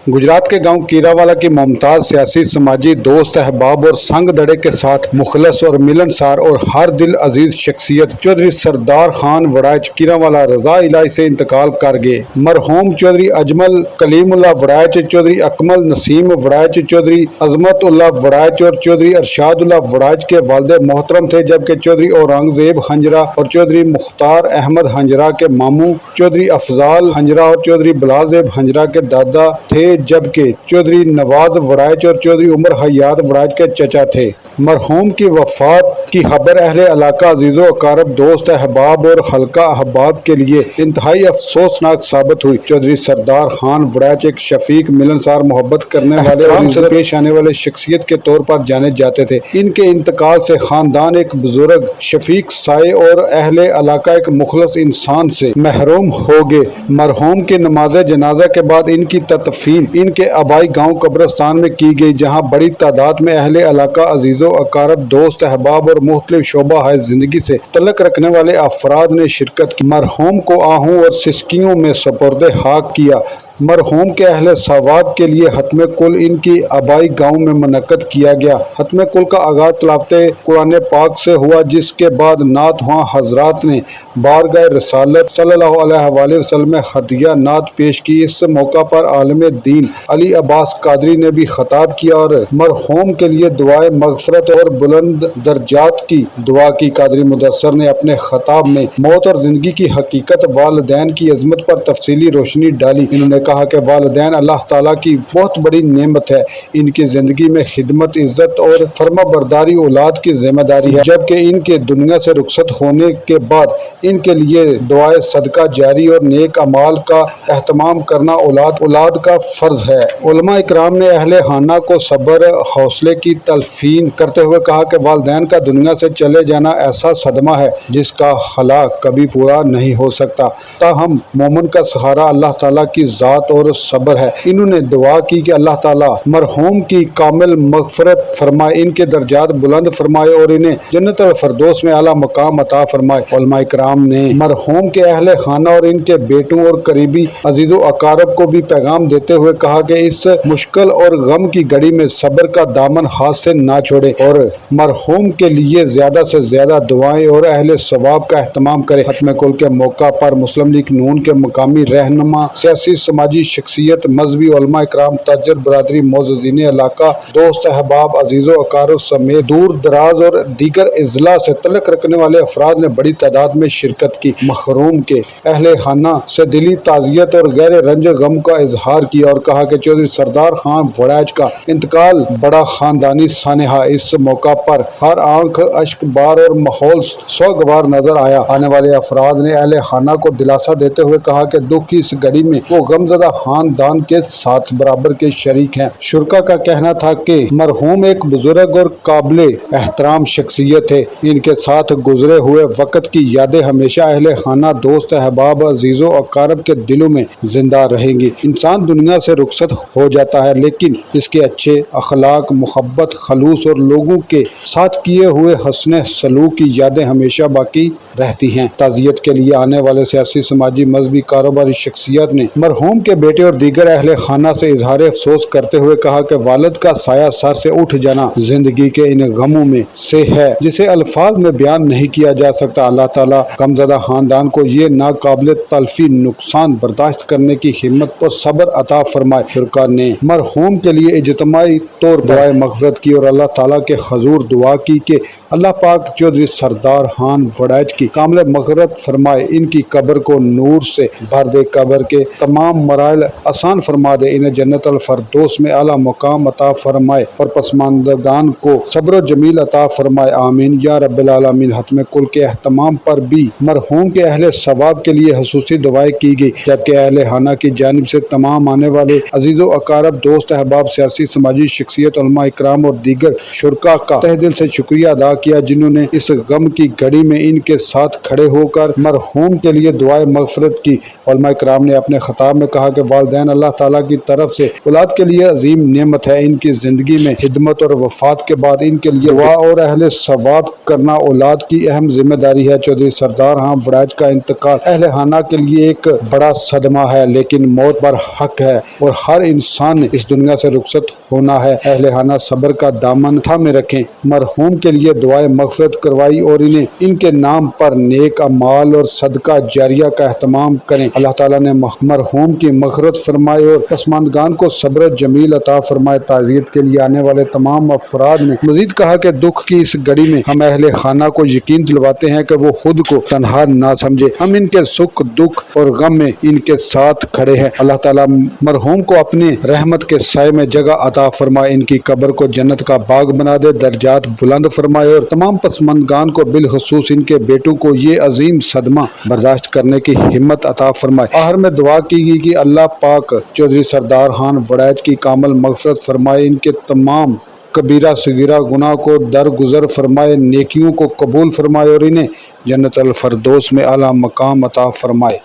गुजरात के गांव कीरावाला की मुमताज सियासी समाजी दोस्त अहबाब और संग दड़े के साथ मुखलस और मिलनसार और हर दिल अजीज शख्सियत चौधरी सरदार खान वड़ाइच कीरावाला रजा इलाही से इंतकाल कर गए। मरहूम चौधरी अजमल कलीमुल्लाह वड़ाइच, चौधरी अकमल नसीम वड़ाइच, चौधरी अजमतुल्लाह वड़ाइच और चौधरी अरशादुल्लाह वड़ाइच के वालिद मोहतरम थे, जबकि चौधरी औरंगजेब हंजरा और चौधरी मुख्तार अहमद हंजरा के मामू, चौधरी अफजाल हंजरा और चौधरी बिलालजेब हंजरा के दादा थे, जबकि चौधरी नवाज वड़ाइच और चौधरी उमर हयात वड़ाइच के चचा थे। मरहूम की वफात की खबर अहले इलाका अजीज़ो अकारब दोस्त अहबाब और हल्का अहबाब के लिए इंतहाई अफसोसनाक साबित हुई। चौधरी सरदार खान वड़ाइच एक शफीक, मिलनसार, मोहब्बत करने वाले और इज्जत पेश आने वाले शख्सियत के तौर पर जाने जाते थे। इनके इंतकाल से खानदान एक बुजुर्ग, शफीक, साए और अहले इलाका एक मुखलस इंसान से महरूम हो गए। मरहूम की नमाज जनाजा के बाद इनकी तदफीन इनके आबाई गांव कब्रिस्तान में की गई, जहां बड़ी तादाद में अहले इलाका अजीज़ो अकारब दोस्त अहबाब और मुख्तलिफ शोबा है जिंदगी से तल्लुक़ रखने वाले अफराद ने शिरकत की। मरहूम को आहूं और सिसकियों में सपुर्द खाक किया। मरहूम के अहले सवाब के लिए हतम कुल इनकी आबाई गांव में मुनक्कद किया गया। हतम कुल का आगाज तलावत कुरान पाक से हुआ, जिसके बाद नात हुआ हजरात ने बारगाह रसालत सल्लल्लाहु अलैहि वसल्लम में हदिया नात पेश की। इस मौका पर आलम दीन अली अब्बास कादरी ने भी खिताब किया और मरहूम के लिए दुआए मगफरत और बुलंद दर्जात की दुआ की। कादरी मुदस्सर ने अपने खिताब में मौत और जिंदगी की हकीकत, वालिदैन की अजमत पर तफसीली रोशनी डाली। इन्होंने कहा कि वालिदैन अल्लाह ताला की बहुत बड़ी नेमत है। इनकी जिंदगी में खिदमत, इज्जत और फर्माबरदारी औलाद की जिम्मेदारी है, जबकि इनके दुनिया से रुखसत होने के बाद इनके लिए दुआए सदका जारी और नेक अमाल का एहतमाम करना औलाद का फर्ज है। उलमा इकराम ने अहले खाना को सब्र, हौसले की तलफीन करते हुए कहा कि वालिदैन का दुनिया से चले जाना ऐसा सदमा है जिसका खला कभी पूरा नहीं हो सकता। ताहम मोमिन का सहारा अल्लाह ताला की ज़ात और सब्र है। इन्होंने दुआ की कि अल्लाह ताला मरहूम की कामिल मगफरत फरमाए, इनके दर्जात बुलंद फरमाए और इन्हें जन्नत अल फरदौस में आला मकाम अता फरमाए। उलमा इकराम ने मरहूम के अहले खाना और इनके बेटों और करीबी अजीज़ो अकारब को भी पैगाम देते हुए कहा कि इस मुश्किल और गम की घड़ी में सब्र का दामन हाथ से ना छोड़े और मरहूम के लिए ज्यादा से ज्यादा दुआएं और अहले सवाब का एहतमाम करे। खत्म कुल के मौका पर मुस्लिम लीग नून के मकामी रहनुमा, सियासी समाजी शख्सियत, मजहबी उलमा इकराम, ताजर बरादरी, मोअज़्ज़िनीन इलाका, दोस्त अहबाब, अजीज़ो अकारब समेत दूर दराज और दीगर अजला से तल्लुक़ रखने वाले अफराद ने बड़ी तादाद में शिरकत की। मखरूम के अहले खाना से दिली ताज़ियत और गहरे रंज गम का इजहार किया और कहा कि चौधरी सरदार खान वड़ाइच का इंतकाल बड़ा खानदानी सानहा। इस मौका पर हर आंख अश्क बार और माहौल सोगवार नजर आया। आने वाले अफराद ने अहले खाना को दिलासा देते हुए कहा कि दुख की इस घड़ी में वो गमज़दा खानदान के साथ बराबर के शरीक हैं। शुरका का कहना था कि मरहूम एक बुजुर्ग और काबिले एहतराम शख्सियत है। इनके साथ गुजरे हुए वक्त की यादें हमेशा अहले खाना, दोस्त अहबाब, अजीज़ो अकारब के दिलों में जिंदा रहेंगी। इंसान दुनिया से रुखसत हो जाता है, लेकिन इसके अच्छे अखलाक, मोहब्बत, खलूस और लोगों के साथ किए हुए हस्न सलूक की यादें हमेशा बाकी रहती हैं। ताज़ियत के लिए आने वाले सियासी, समाजी, मजहबी, कारोबारी शख्सियत ने मरहूम के बेटे और दीगर अहले खाना से इजहार अफसोस करते हुए कहा कि वालिद का साया सर से उठ जाना जिंदगी के इन गमों में से है जिसे अल्फाज में बयान नहीं किया जा सकता। अल्लाह ताला गमज़दा खानदान को ये नाकाबिल तलफी नुकसान बर्दाश्त करने की हिम्मत और सब्र अता फरमाए। शुरका ने मरहूम के लिए इज्तिमाई तौर दुआए मग़फ़िरत की और अल्लाह ताला के हजूर दुआ की कि अल्लाह पाक चौधरी सरदार खान वड़ाइच की कामिल मग़फ़िरत फरमाए, इनकी कब्र को नूर से भर दे, कब्र के तमाम मराइल आसान फरमा दे, इन्हें जन्नत अल फरदौस में आला मकाम अता फरमाए और पसमानदगान को सब्र जमील अता फरमाए। आमीन या रब्बिल आलमीन। हतम कुल के एहतमाम पर भी मरहूम के अहले सवाब के लिए खसूसी दुआएं की गई, जबकि अहले खाना की जानिब से तमाम आने वाले अजीज़ो अकारब, दोस्त अहबाब, सियासी समाजी शख्सियत, उलमा इकराम और दीगर شرکا کا تہ دل سے شکریہ ادا کیا جنہوں نے اس غم کی گھڑی میں ان کے ساتھ کھڑے ہو کر مرحوم کے لیے دعائے مغفرت کی۔ علماء کرام نے اپنے خطاب میں کہا کہ والدین اللہ تعالیٰ کی طرف سے اولاد کے لیے عظیم نعمت ہے۔ ان کی زندگی میں خدمت اور وفات کے بعد ان کے لیے دعا اور اہل ثواب کرنا اولاد کی اہم ذمہ داری ہے۔ چودھری سردار خان وڑائچ کا انتقال اہل خانہ کے لیے ایک بڑا صدمہ ہے، لیکن موت پر حق ہے اور ہر انسان نے اس دنیا سے رخصت ہونا ہے۔ اہل خانہ صبر کا دامن تھامے رکھیں، مرحوم کے لیے دعائے مغفرت کروائی اور انہیں ان کے نام پر نیک اعمال اور صدقہ جاریہ کا اہتمام کریں۔ اللہ تعالیٰ نے مرحوم کی مغفرت فرمائے اور پسماندگان کو صبر جمیل عطا فرمائے۔ تعزیت کے لیے آنے والے تمام افراد نے مزید کہا کہ دکھ کی اس گھڑی میں ہم اہل خانہ کو یقین دلواتے ہیں کہ وہ خود کو تنہا نہ سمجھے، ہم ان کے سکھ دکھ اور غم میں ان کے ساتھ کھڑے ہیں۔ اللہ تعالیٰ مرحوم کو اپنے رحمت کے سائے میں جگہ عطا فرمائے، ان کی قبر کو جنت کا باغ بنا دے، درجات بلند فرمائے اور تمام پسماندگان کو بالخصوص ان کے بیٹوں کو یہ عظیم صدمہ برداشت کرنے کی ہمت عطا فرمائے۔ آخر میں دعا کی گئی کہ اللہ پاک چودھری سردار خان وڑائچ کی کامل مغفرت فرمائے، ان کے تمام کبیرہ صغیرہ گناہ کو درگزر فرمائے، نیکیوں کو قبول فرمائے اور انہیں جنت الفردوس میں اعلیٰ مقام عطا فرمائے۔